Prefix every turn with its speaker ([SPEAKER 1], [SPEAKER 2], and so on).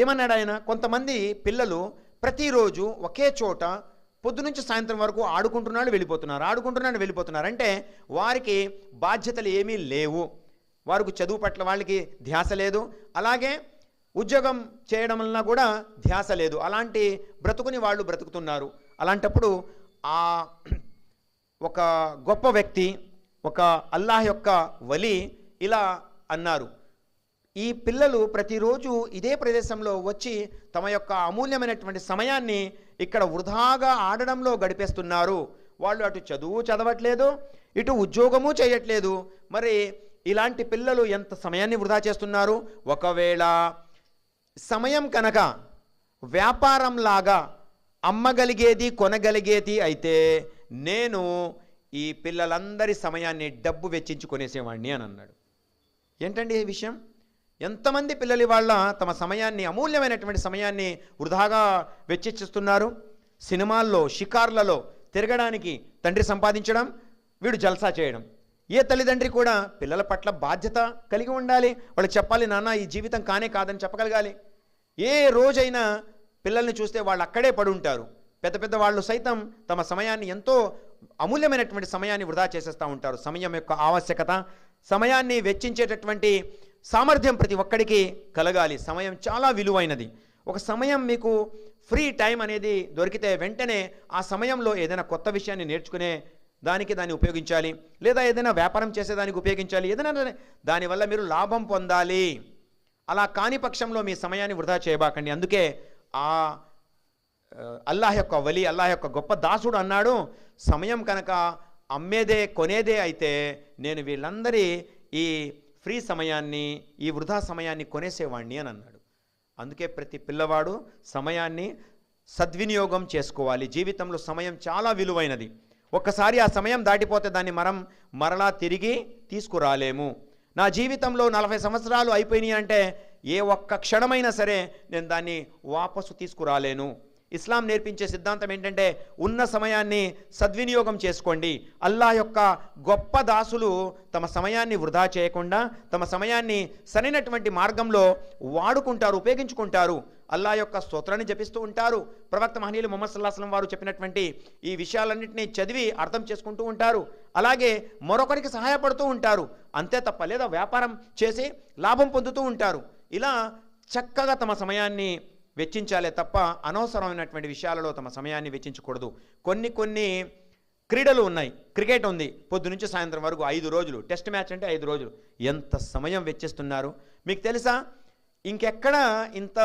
[SPEAKER 1] ఏమన్నాడు ఆయన? కొంతమంది పిల్లలు ప్రతిరోజు ఒకే చోట పొద్దునుంచి సాయంత్రం వరకు ఆడుకుంటున్నాడు వెళ్ళిపోతున్నారు. అంటే వారికి బాధ్యతలు ఏమీ లేవు, వారికి చదువు పట్ల వాళ్ళకి ధ్యాస లేదు, అలాగే ఉద్యోగం చేయడం వలన కూడా ధ్యాస లేదు. అలాంటి బ్రతుకుని వాళ్ళు బ్రతుకుతున్నారు. అలాంటప్పుడు ఆ ఒక గొప్ప వ్యక్తి, ఒక అల్లాహ్ యొక్క వలి ఇలా అన్నారు, ఈ పిల్లలు ప్రతిరోజు ఇదే ప్రదేశంలో వచ్చి తమ యొక్క అమూల్యమైనటువంటి సమయాన్ని ఇక్కడ వృధాగా ఆడడంలో గడిపేస్తున్నారు. వాళ్ళు అటు చదువు చదవట్లేదు, ఇటు ఉద్యోగము చేయట్లేదు. మరి ఇలాంటి పిల్లలు ఎంత సమయాన్ని వృధా చేస్తున్నారు? ఒకవేళ సమయం కనుక వ్యాపారంలాగా అమ్మగలిగేది కొనగలిగేది అయితే నేను ఈ పిల్లలందరి సమయాన్ని డబ్బు వెచ్చించి కొనేసేవాడిని అని అన్నాడు. ఏంటండి ఈ విషయం? ఎంతమంది పిల్లలు వాళ్ళ తమ సమయాన్ని, అమూల్యమైనటువంటి సమయాన్ని వృధాగా వెచ్చిస్తున్నారు. సినిమాల్లో, షికార్లలో తిరగడానికి తండ్రి సంపాదించడం, వీడు జల్సా చేయడం. ఏ తల్లిదండ్రి కూడా పిల్లల పట్ల బాధ్యత కలిగి ఉండాలి. వాళ్ళకి చెప్పాలి, నాన్న ఈ జీవితం కానే కాదని చెప్పగలగాలి. ఏ రోజైనా పిల్లల్ని చూస్తే వాళ్ళు అక్కడే పడి ఉంటారు. పెద్ద పెద్ద వాళ్ళు సైతం తమ సమయాన్ని, ఎంతో అమూల్యమైనటువంటి సమయాన్ని వృధా చేసేస్తూ ఉంటారు. సమయం యొక్క ఆవశ్యకత, సమయాన్ని వెచ్చించేటటువంటి సామర్థ్యం ప్రతి ఒక్కడికి కలగాలి. సమయం చాలా విలువైనది. ఒక సమయం మీకు ఫ్రీ టైం అనేది దొరికితే వెంటనే ఆ సమయంలో ఏదైనా కొత్త విషయాన్ని నేర్చుకునే దాన్ని ఉపయోగించాలి, లేదా ఏదైనా వ్యాపారం చేసేదానికి ఉపయోగించాలి. ఏదైనా దానివల్ల మీరు లాభం పొందాలి. అలా కాని పక్షంలో మీ సమయాన్ని వృధా చేయబాకండి. అందుకే ఆ అల్లాహ్ యొక్క వలి, అల్లాహ్ యొక్క గొప్ప దాసుడు అన్నాడు, సమయం కనుక అమ్మేదే కొనేదే అయితే నేను వీళ్ళందరి ఈ ఫ్రీ సమయాన్ని, ఈ వృధా సమయాన్ని కొనేసేవాడిని అని అన్నాడు. అందుకే ప్రతి పిల్లవాడు సమయాన్ని సద్వినియోగం చేసుకోవాలి. జీవితంలో సమయం చాలా విలువైనది. ఒక్కసారి ఆ సమయం దాటిపోతే దాన్ని మరలా తిరిగి తీసుకురాలేము. నా జీవితంలో 40 సంవత్సరాలు అయిపోయినాయి అంటే ఏ ఒక్క క్షణమైనా సరే నేను దాన్ని వాపసు తీసుకురాలేను. ఇస్లాం నేర్పించే సిద్ధాంతం ఏంటంటే ఉన్న సమయాన్ని సద్వినియోగం చేసుకోండి. అల్లాహ్ యొక్క గొప్ప దాసులు తమ సమయాన్ని వృధా చేయకుండా తమ సమయాన్ని సరైనటువంటి మార్గంలో వాడుకుంటారు, ఉపయోగించుకుంటారు. అల్లాహ్ యొక్క స్తోత్రాన్ని జపిస్తూ ఉంటారు. ప్రవక్త మహనీయులు ముహమ్మద్ సల్లల్లాహు అలైహి వసల్లం వారు చెప్పినటువంటి ఈ విషయాలన్నింటినీ చదివి అర్థం చేసుకుంటూ ఉంటారు. అలాగే మరొకరికి సహాయపడుతూ ఉంటారు. అంతే తప్ప లేదా వ్యాపారం చేసి లాభం పొందుతూ ఉంటారు. ఇలా చక్కగా తమ సమయాన్ని వెచ్చించాలే తప్ప అనవసరమైనటువంటి విషయాలలో తమ సమయాన్ని వెచ్చించకూడదు. కొన్ని క్రీడలు ఉన్నాయి. క్రికెట్ ఉంది, పొద్దు నుంచి సాయంత్రం వరకు 5 రోజులు. టెస్ట్ మ్యాచ్ అంటే 5 రోజులు. ఎంత సమయం వెచ్చిస్తున్నారు మీకు తెలుసా? ఇంకెక్కడ ఇంత